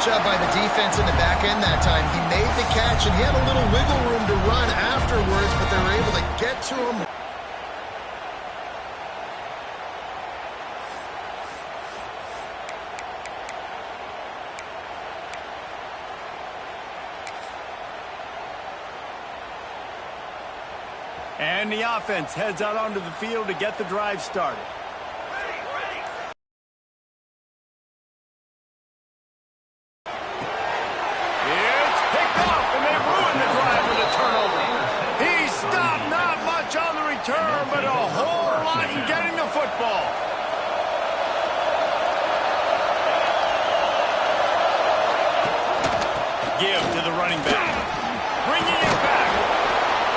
job by the defense in the back end that time. He made the catch, and he had a little wiggle room to run afterwards, but they were able to get to him. And the offense heads out onto the field to get the drive started. It's picked off, and they ruin the drive with a turnover. He stopped, not much on the return, but a whole lot in getting the football. Give to the running back. Bringing it back.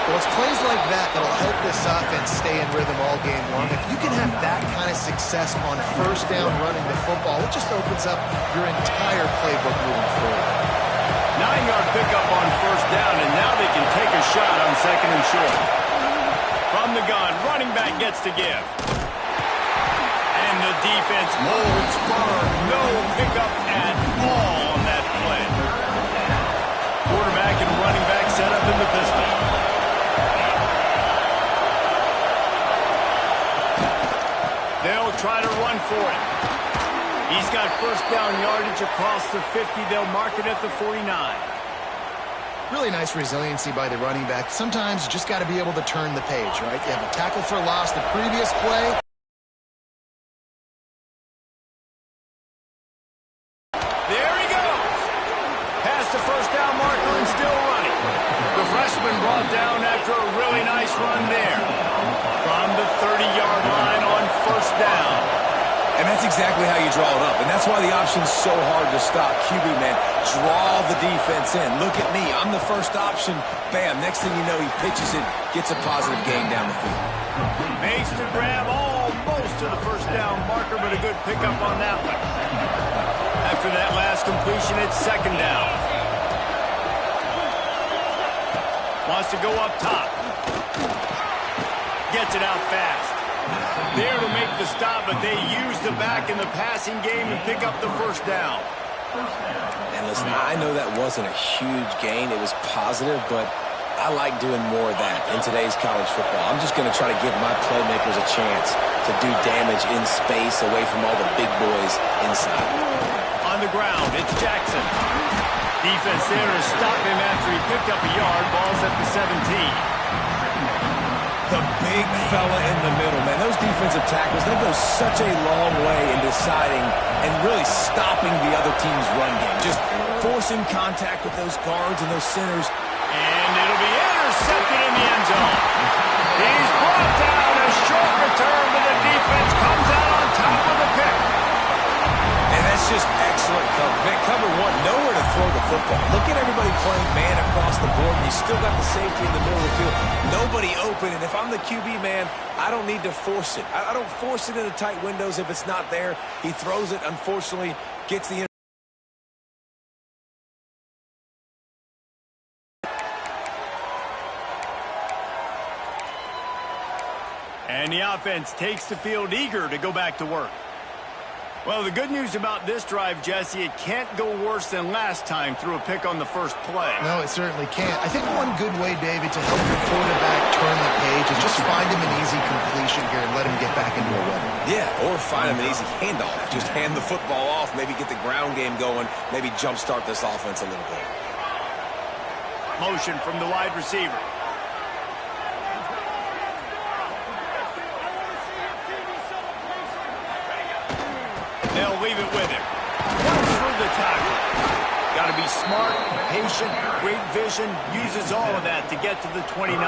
Well, it's plays like that that'll help this offense stay in rhythm all game long. If you can have that kind of success on first down running the football, it just opens up your entire playbook moving forward. 9-yard pickup on first down, and now they can take a shot on second and short. From the gun, running back gets to give. And the defense holds firm. No pickup at all on that play. Quarterback and running back set up in the pistol. They'll try to run for it. He's got first down yardage across the 50. They'll mark it at the 49. Really nice resiliency by the running back. Sometimes you just got to be able to turn the page, right? You have a tackle for loss the previous play. There he goes. Past the first down marker and still running. The freshman brought down after a really nice run there. From the 30-yard line on first down. And that's exactly how you draw it up. And that's why the option's so hard to stop. QB, man, draw the defense in. Look at me. I'm the first option. Bam. Next thing you know, he pitches it, gets a positive gain down the field. Makes the grab almost to the first down marker, but a good pickup on that one. After that last completion, it's second down. Wants to go up top. Gets it out fast. There to make the stop, but they use the back in the passing game and pick up the first down. And listen, I know that wasn't a huge gain. It was positive, but I like doing more of that in today's college football. I'm just going to try to give my playmakers a chance to do damage in space away from all the big boys inside. On the ground, it's Jackson. Defense there to stop him after he picked up a yard. Ball's at the 17. The big fella in the middle, man. Those defensive tackles, they go such a long way in deciding and really stopping the other team's run game. Just forcing contact with those guards and those centers. And it'll be intercepted in the end zone. He's brought down. A short return, but the defense comes out on top of the pick. And that's just excellent cover. Man, cover one, nowhere to throw the football. Look at everybody playing man across the board. You still got the safety in the middle of the field. Nobody open, and if I'm the QB, man, I don't need to force it. I don't force it into tight windows if it's not there. He throws it, unfortunately, gets the And the offense takes the field eager to go back to work. Well, the good news about this drive, Jesse, it can't go worse than last time through a pick on the first play. No, it certainly can't. I think one good way, David, to help your quarterback turn the page is just find him an easy completion here and let him get back into a rhythm. Yeah, or find him an easy handoff. Just hand the football off, maybe get the ground game going, maybe jumpstart this offense a little bit. Motion from the wide receiver. They'll leave it with him. Runs through the tackle. Got to be smart, patient, great vision. Uses all of that to get to the 29.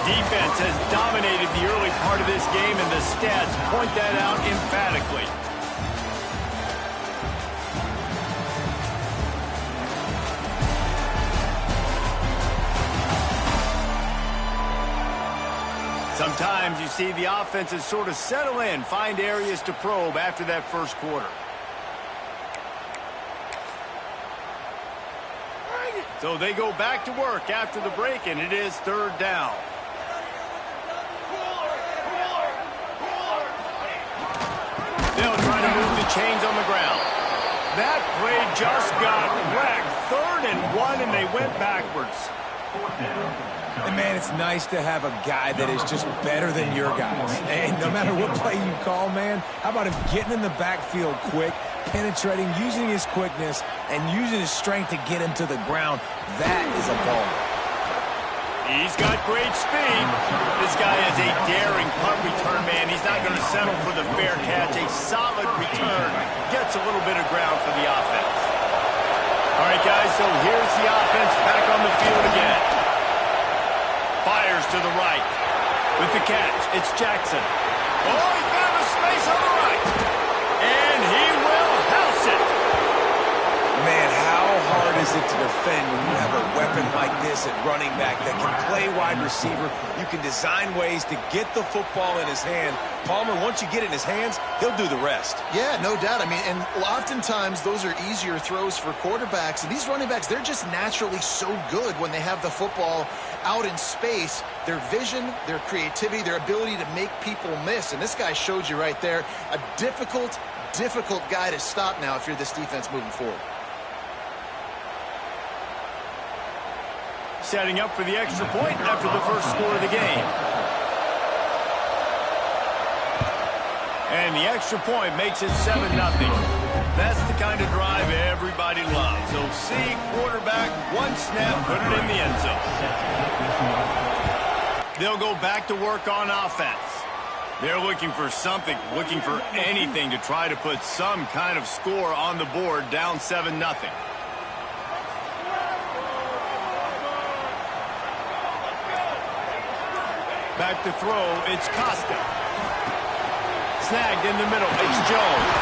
Defense has dominated the early part of this game, and the stats point that out emphatically. Sometimes you see the offenses sort of settle in, find areas to probe after that first quarter. So they go back to work after the break, and it is third down. they'll try to move the chains on the ground. That play just got wrecked. 3rd and 1, and they went backwards. And, man, it's nice to have a guy that is just better than your guys. And no matter what play you call, man, how about him getting in the backfield quick, penetrating, using his quickness, and using his strength to get him to the ground. That is a ball. He's got great speed. This guy is a daring punt return man. He's not going to settle for the fair catch. A solid return. Gets a little bit of ground for the offense. All right, guys, so here's the offense back on the field again. Fires to the right. With the catch, it's Jackson. Oh, he found a space on the right. And he will house it. Man, how hard is it to defend when you have a weapon like this at running back that can play wide receiver? You can design ways to get the football in his hand. Palmer, once you get it in his hands, he'll do the rest. Yeah, no doubt. I mean, and oftentimes those are easier throws for quarterbacks. And these running backs, they're just naturally so good when they have the football out in space. Their vision, their creativity, their ability to make people miss. And this guy showed you right there, a difficult guy to stop now if you're this defense moving forward. Setting up for the extra point after the first score of the game. And the extra point makes it 7-0. That's the kind of drive everybody loves. So see, quarterback, one snap, put it in the end zone. They'll go back to work on offense. They're looking for something, looking for anything to try to put some kind of score on the board, down 7-0. Back to throw, it's Costa. Snagged in the middle, it's Jones.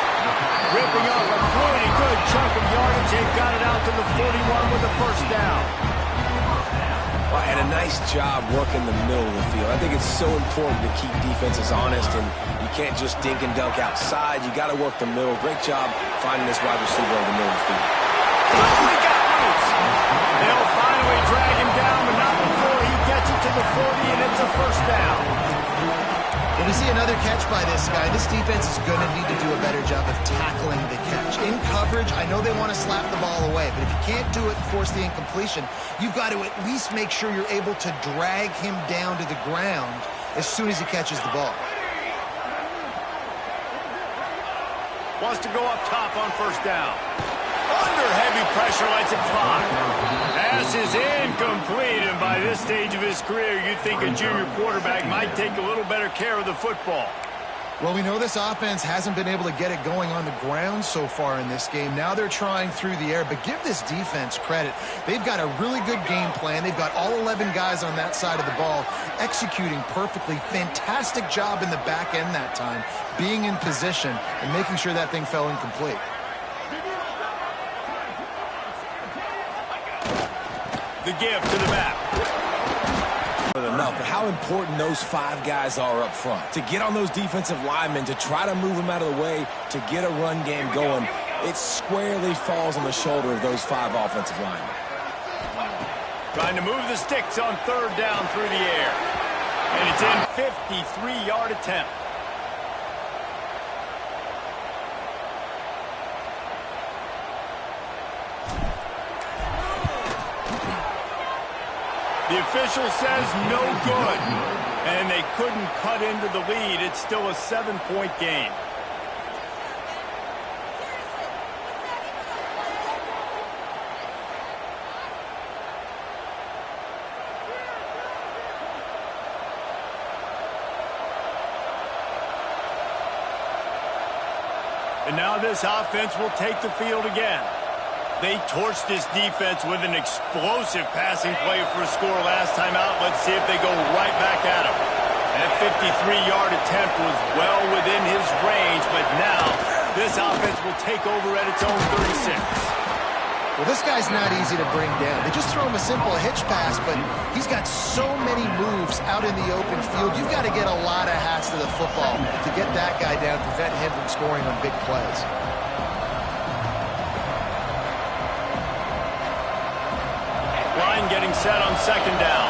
Ripping off a pretty good chunk of yardage. They've got it out to the 41 with a first down. Well, and a nice job working the middle of the field. I think it's so important to keep defenses honest, and you can't just dink and dunk outside. You got to work the middle. Great job finding this wide receiver over the middle of the field. Oh, he got loose. They'll finally drag him down, but not before he gets it to the 40, and it's a first down. When we see another catch by this guy, this defense is going to need to do a better job of tackling the catch. In coverage, I know they want to slap the ball away, but if you can't do it and force the incompletion, you've got to at least make sure you're able to drag him down to the ground as soon as he catches the ball. Wants to go up top on first down. Under heavy pressure, lets it fly. Pass is incomplete, and by this stage of his career, you'd think a junior quarterback might take a little better care of the football. Well, we know this offense hasn't been able to get it going on the ground so far in this game. Now they're trying through the air, but give this defense credit. They've got a really good game plan. They've got all 11 guys on that side of the ball executing perfectly. Fantastic job in the back end that time, being in position and making sure that thing fell incomplete. The give to the back. Enough, but how important those 5 guys are up front. To get on those defensive linemen, to try to move them out of the way, to get a run game going, it squarely falls on the shoulder of those 5 offensive linemen. Trying to move the sticks on third down through the air. And it's in 53-yard attempt. The official says no good, and they couldn't cut into the lead. It's still a 7-point game. And now this offense will take the field again. They torched this defense with an explosive passing play for a score last time out. Let's see if they go right back at him. That 53-yard attempt was well within his range, but now this offense will take over at its own 36. Well, this guy's not easy to bring down. They just throw him a simple hitch pass, but he's got so many moves out in the open field. You've got to get a lot of hats to the football to get that guy down, prevent him from scoring on big plays. Line getting set on second down.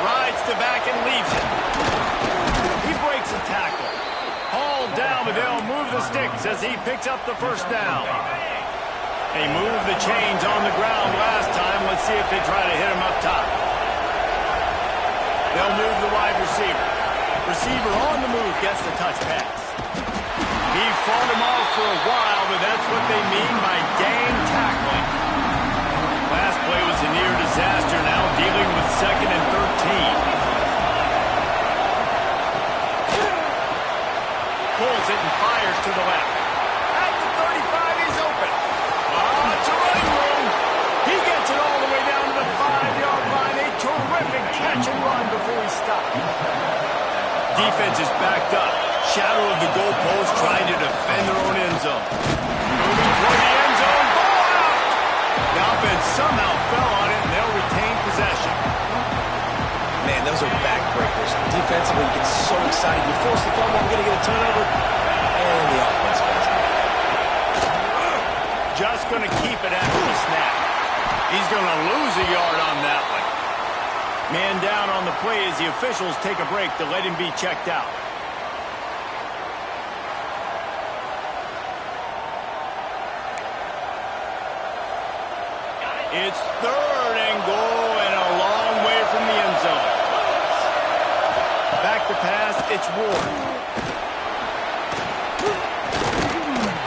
Rides the sticks as he picks up the first down. They moved the chains on the ground last time. Let's see if they try to hit him up top. They'll move the wide receiver. Receiver on the move gets the touch pass. He fought him off for a while, but that's what they mean by gang tackling. Last play was a near disaster, now dealing with 2nd and 13. Pulls it and fires to the left. At the 35, he's open. It's a running room. He gets it all the way down to the 5-yard line. A terrific catch and run before he stopped. Defense is backed up. Shadow of the goalpost trying to defend their own end zone. Moving toward the end zone. Ball out! The offense somehow fell on it, and they'll retain possession. Man, those are backbreakers. Defensively, you get so excited. You force the fumble, I'm going to get a turnover, and the offense falls out. Just going to keep it after the snap. He's going to lose a yard on that one. Man down on the play as the officials take a break to let him be checked out. It's 3rd and goal and a long way from the end zone. Back to pass, it's Ward.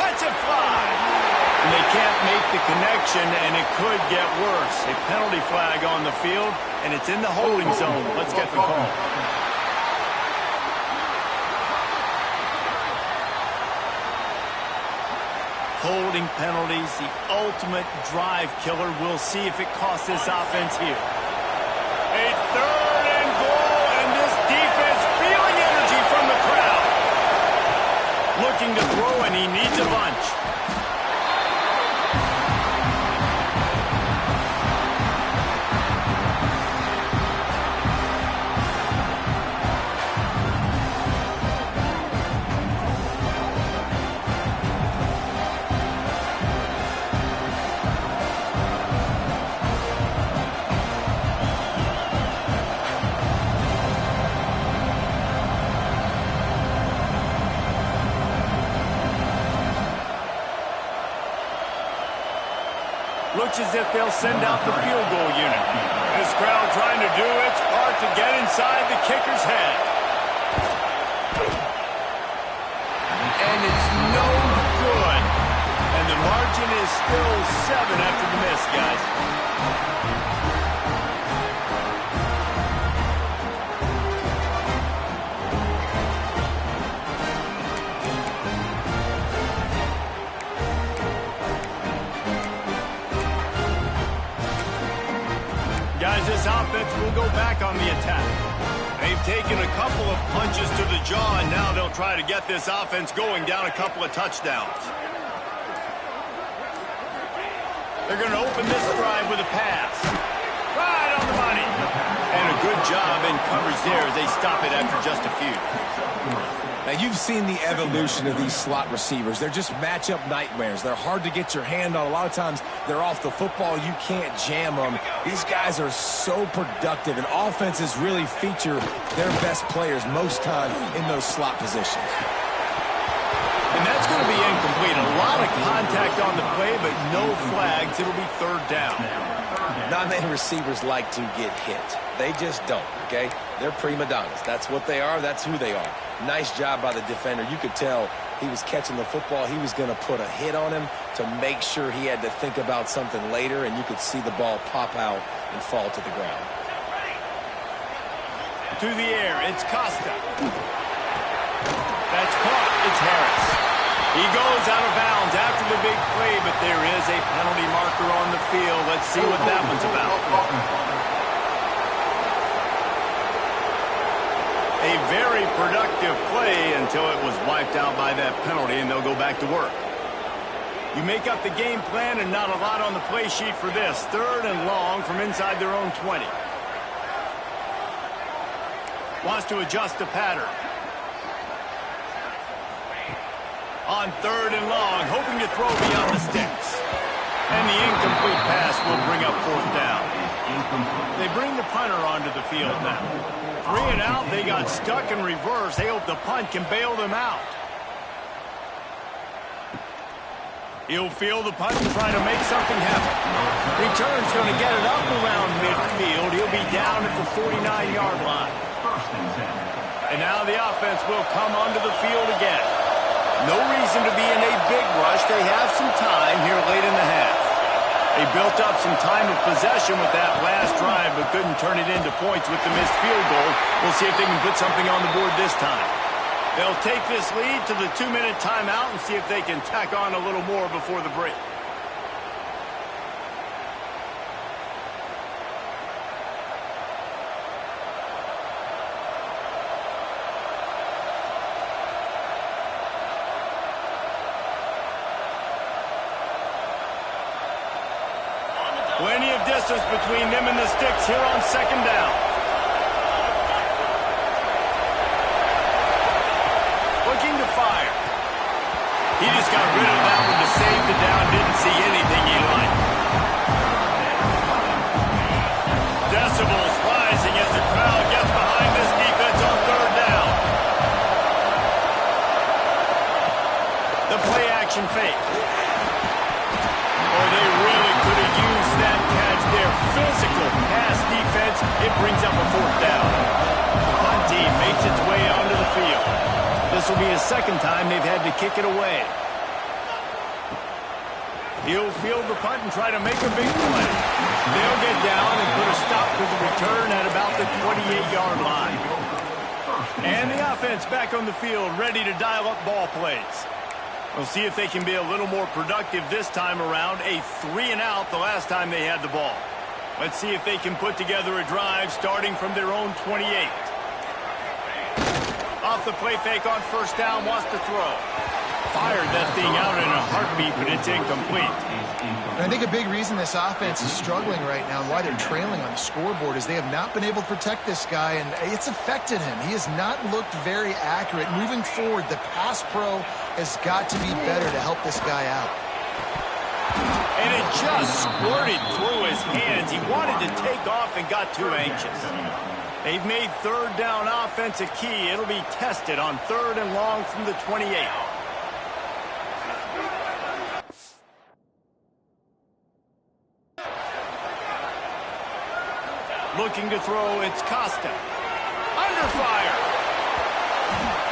Let's it fly. And they can't make the connection, and it could get worse. A penalty flag on the field, and it's in the holding zone. Let's get the call. Holding penalties, the ultimate drive killer. We'll see if it costs this offense here. A 3rd and goal, and this defense feeling energy from the crowd. Looking to throw, and he needs a bunch. Looks as if they'll send out the field goal unit. This crowd trying to do its part to get inside the kicker's head. And it's no good. And the margin is still 7 after the miss, guys. This offense will go back on the attack. They've taken a couple of punches to the jaw, and now they'll try to get this offense going down a couple of touchdowns. They're going to open this drive with a pass. Right on the money. And a good job in coverage there as they stop it after just a few. Now, you've seen the evolution of these slot receivers. They're just matchup nightmares. They're hard to get your hand on. A lot of times, they're off the football. You can't jam them. These guys are so productive, and offenses really feature their best players most time in those slot positions. And that's going to be incomplete. A lot of contact on the play, but no flags. It'll be 3rd down. Not many receivers like to get hit. They just don't, okay? They're prima donnas. That's what they are. That's who they are. Nice job by the defender. You could tell he was catching the football. He was going to put a hit on him to make sure he had to think about something later, and you could see the ball pop out and fall to the ground. To the air, it's Costa. That's caught. It's Harris. He goes out of bounds after the big play, but there is a penalty marker on the field. Let's see what that one's about. A very productive play until it was wiped out by that penalty, and they'll go back to work. You make up the game plan, and not a lot on the play sheet for this. 3rd and long from inside their own 20. Wants to adjust the pattern. On 3rd and long, hoping to throw beyond the sticks. And the incomplete pass will bring up 4th down. They bring the punter onto the field now. 3 and out, they got stuck in reverse. They hope the punt can bail them out. He'll field the punt and try to make something happen. Return's going to get it up around midfield. He'll be down at the 49-yard line. And now the offense will come onto the field again. No reason to be in a big rush. They have some time here late in the half. They built up some time of possession with that last drive, but couldn't turn it into points with the missed field goal. We'll see if they can put something on the board this time. They'll take this lead to the 2-minute timeout and see if they can tack on a little more before the break. Plenty of distance between them and the sticks here on second down. Looking to fire. He just got rid of that one to save the down. Didn't see anything he liked. Decibels rising as the crowd gets behind this defense on third down. The play action fake. Or they really could have used that catch there. Physical pass defense. It brings up a fourth down. The punt team makes its way onto the field. This will be the second time they've had to kick it away. He'll field the punt and try to make a big play. They'll get down and put a stop to the return at about the 28-yard line. And the offense back on the field, ready to dial up ball plays. We'll see if they can be a little more productive this time around. A 3-and-out the last time they had the ball. Let's see if they can put together a drive starting from their own 28. Off the play fake on first down, wants to throw. Fired that thing out in a heartbeat, but it's incomplete. And I think a big reason this offense is struggling right now and why they're trailing on the scoreboard is they have not been able to protect this guy, and it's affected him. He has not looked very accurate. Moving forward, the pass pro has got to be better to help this guy out. And it just squirted through his hands. He wanted to take off and got too anxious. They've made third down offense a key. It'll be tested on third and long from the 28. Looking to throw, it's Costa. Under fire.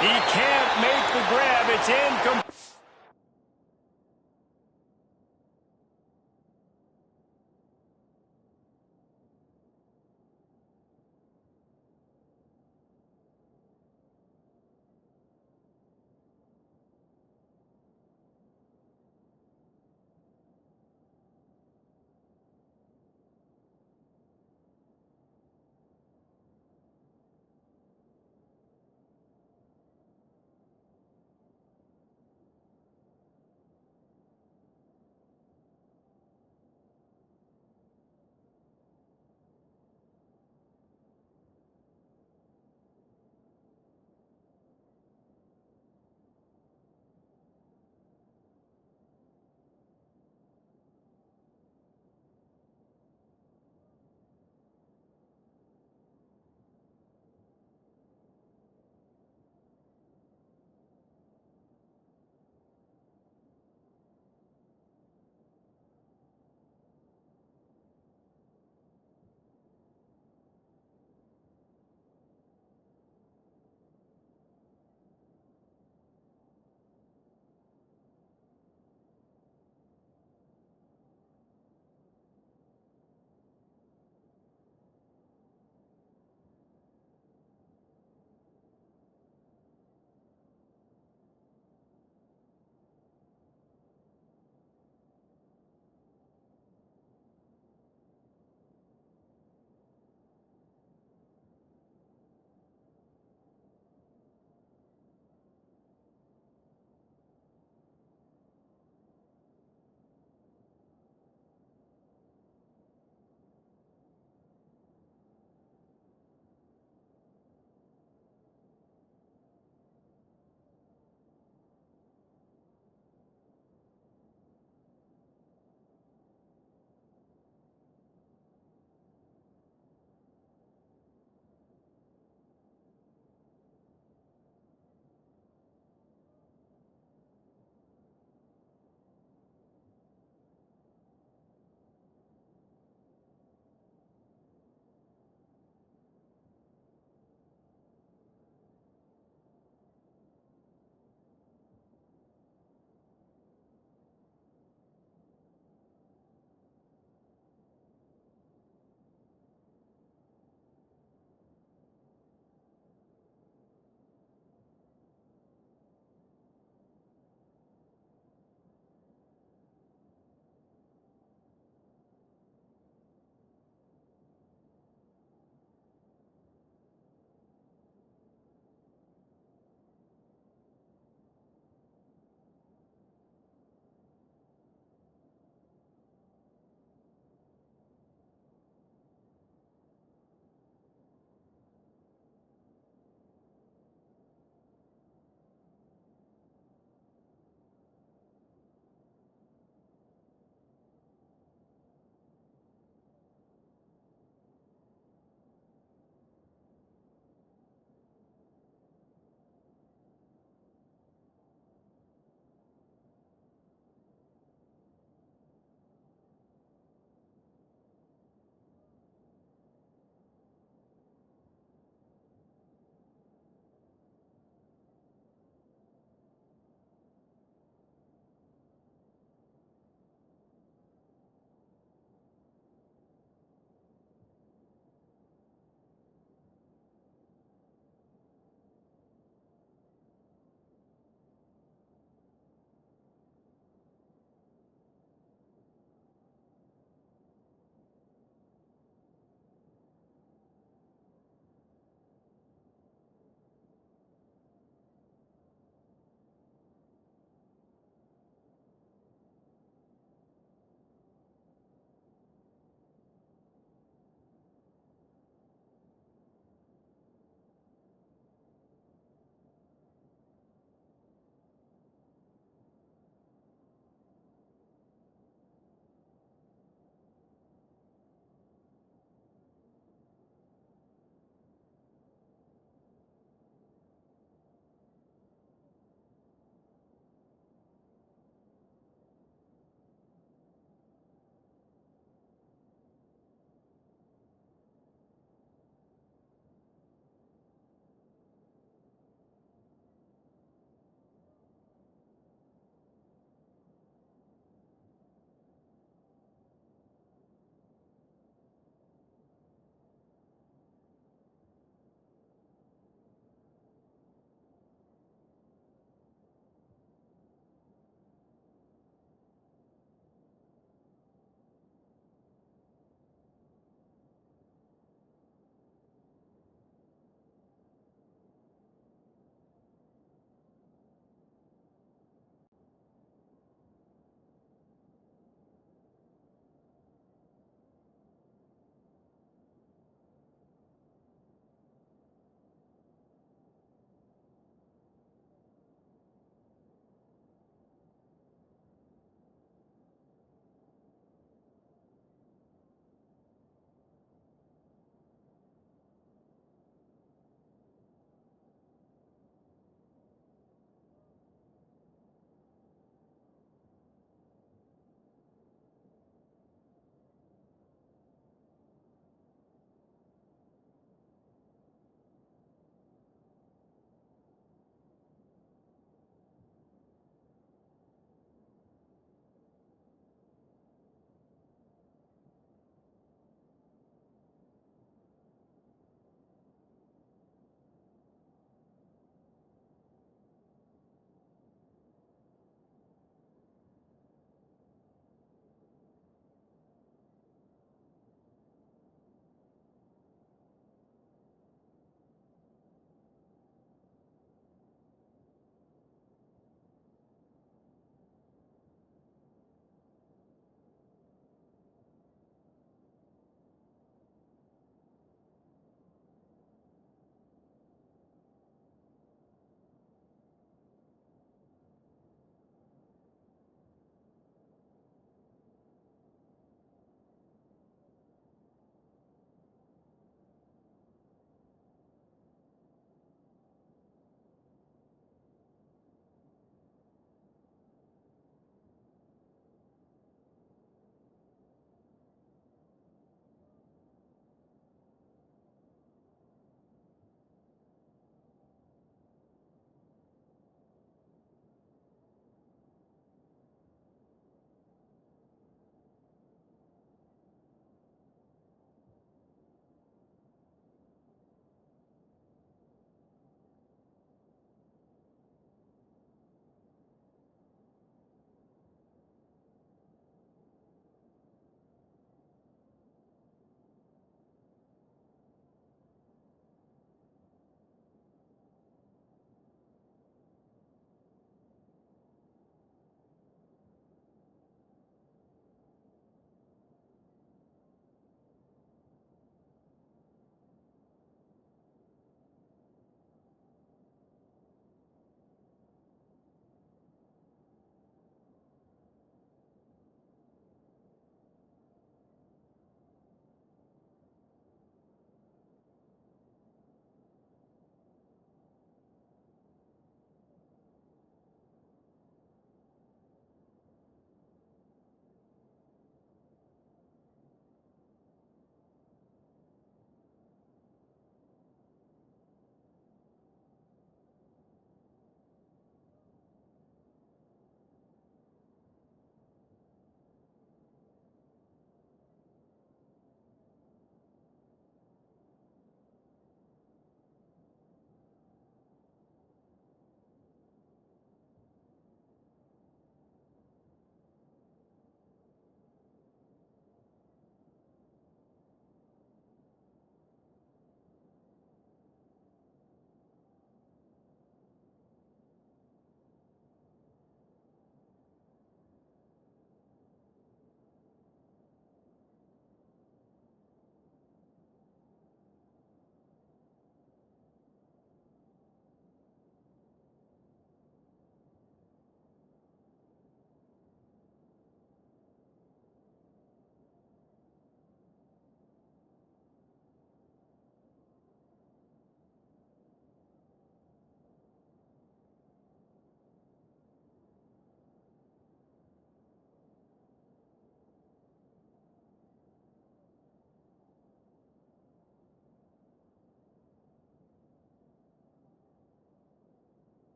He can't make the grab. It's incomplete.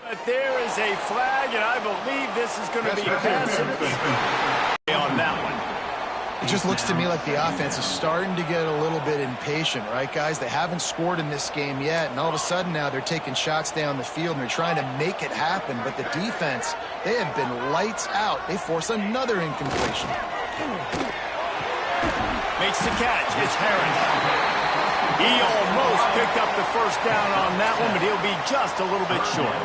But there is a flag, and I believe this is going to be passive on that one. It just looks to me like the offense is starting to get a little bit impatient, right, guys? They haven't scored in this game yet, and all of a sudden now they're taking shots down the field, and they're trying to make it happen. But the defense, they have been lights out. They force another incompletion. Makes the catch. It's Harris. He almost picked up the first down on that one, but he'll be just a little bit short.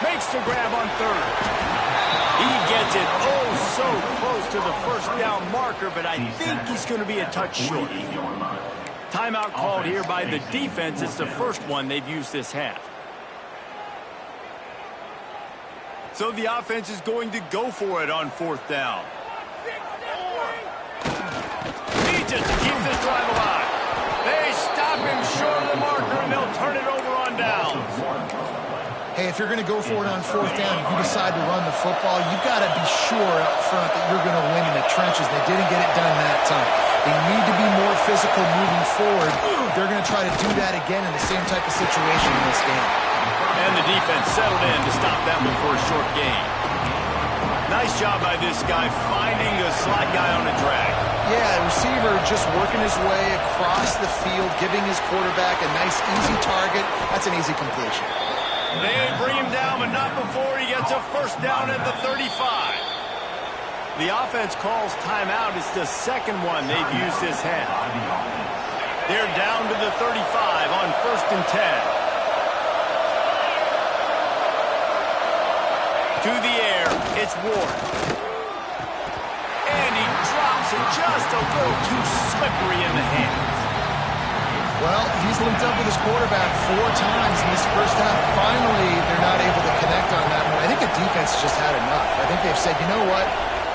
Makes the grab on third. He gets it so close to the first down marker, but I think he's going to be a touch short. Timeout called here by the defense. It's the first one they've used this half. So the offense is going to go for it on fourth down. Needs it to keep this drive alive. They stop him short of the marker, and they'll turn it over on downs. Hey, if you're going to go for it on fourth down, if you decide to run the football, you've got to be sure up front that you're going to win in the trenches. They didn't get it done that time. They need to be more physical moving forward. They're going to try to do that again in the same type of situation in this game. And the defense settled in to stop that one for a short gain. Nice job by this guy finding the slot guy on a drag. Yeah, the receiver just working his way across the field, giving his quarterback a nice, easy target. That's an easy completion. They bring him down, but not before he gets a first down at the 35. The offense calls timeout. It's the second one they've used this half. They're down to the 35 on 1st and 10. To the air, it's Ward. And he drops it just a little too slippery in the hands. Well, he's linked up with his quarterback 4 times in this first half. Finally, they're not able to connect on that one. I think the defense just had enough. I think they've said, you know what?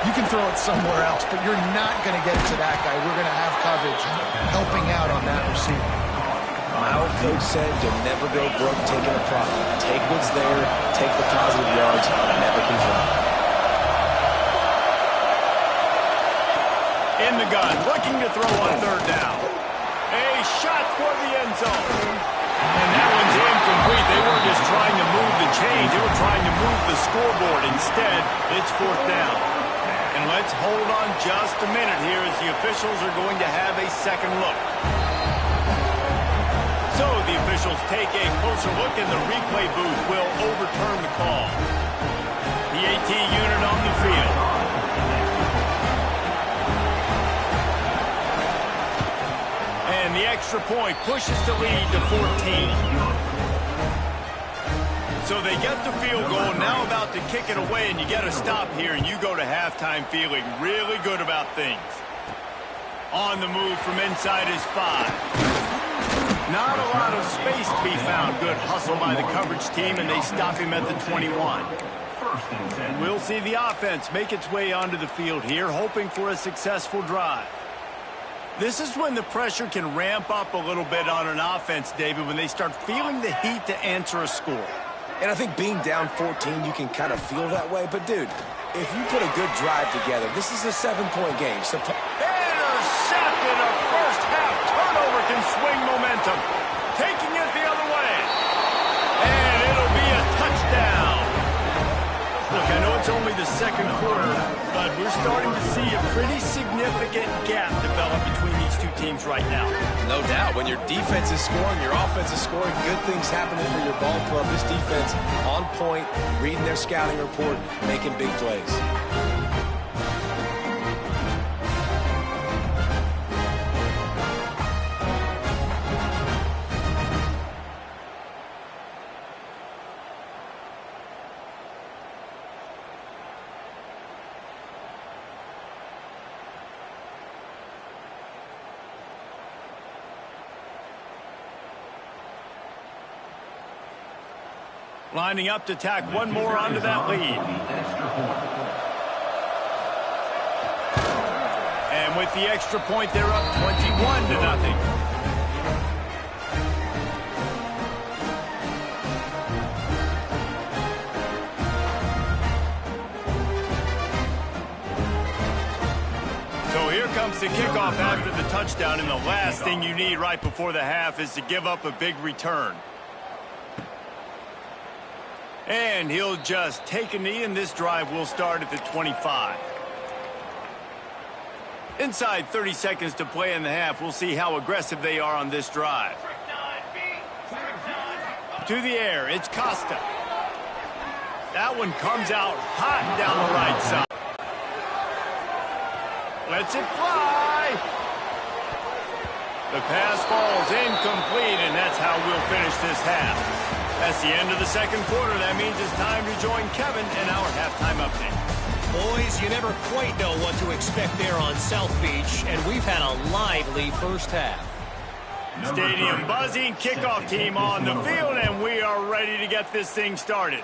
You can throw it somewhere else, but you're not going to get it to that guy. We're going to have coverage helping out on that receiver. My old coach said you'll never go broke taking a profit. Take what's there, take the positive yards, and never complain. In the gun, looking to throw on third down. A shot for the end zone. And that one's incomplete. They weren't just trying to move the chains. They were trying to move the scoreboard. Instead, it's fourth down. And let's hold on just a minute here as the officials are going to have a second look. So the officials take a closer look, and the replay booth will overturn the call. The AT unit on the field. And the extra point pushes the lead to 14. So they get the field goal, now about to kick it away, and you get a stop here, and you go to halftime feeling really good about things. On the move from inside his 5. Not a lot of space to be found. Good hustle by the coverage team, and they stop him at the 21. And we'll see the offense make its way onto the field here, hoping for a successful drive. This is when the pressure can ramp up a little bit on an offense, David, when they start feeling the heat to answer a score. And I think being down 14, you can kind of feel that way. But, dude, if you put a good drive together, this is a 7-point game. Intercepted, a first half turnover can swing momentum. Taking it the other way. And it'll be a touchdown. Look, I know it's only the second quarter, but we're starting to see a pretty significant gap develop between these two teams right now. No doubt. When your defense is scoring, your offense is scoring, good things happening for your ball club. This defense on point, reading their scouting report, making big plays. Lining up to tack one more onto that lead. And with the extra point, they're up 21-0. takes the kickoff after the touchdown, and the last thing you need right before the half is to give up a big return. And he'll just take a knee, and this drive will start at the 25. Inside 30 seconds to play in the half. We'll see how aggressive they are on this drive. To the air, it's Costa. That one comes out hot down the right side. Lets it fly. The pass falls incomplete, and that's how we'll finish this half. That's the end of the second quarter. That means it's time to join Kevin in our halftime update. Boys, you never quite know what to expect there on South Beach, and we've had a lively first half. Stadium buzzing, kickoff team on the field, and we are ready to get this thing started.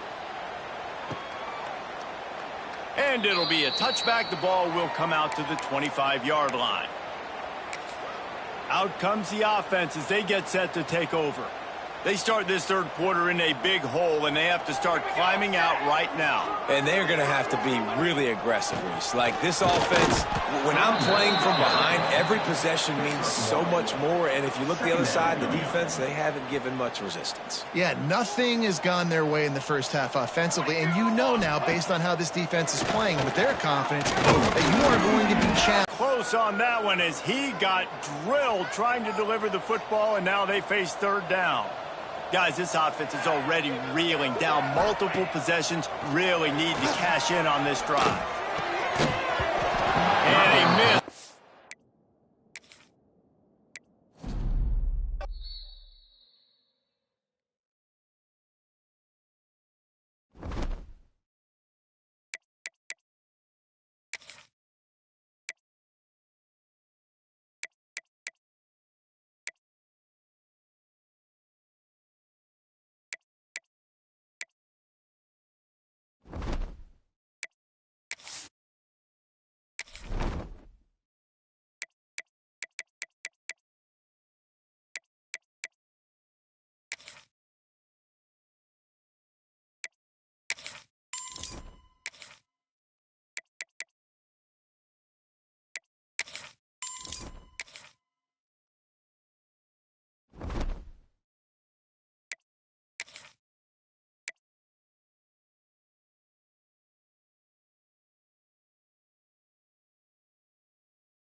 And it'll be a touchback. The ball will come out to the 25-yard line. Out comes the offense as they get set to take over. They start this third quarter in a big hole, and they have to start climbing out right now. And they're going to have to be really aggressive, Reese. Like this offense, when I'm playing from behind, every possession means so much more. And if you look the other side, the defense, they haven't given much resistance. Yeah, nothing has gone their way in the first half offensively. And you know now, based on how this defense is playing, with their confidence, that you are going to be challenged. Close on that one as he got drilled trying to deliver the football, and now they face third down. Guys, this offense is already reeling down multiple possessions. Really need to cash in on this drive.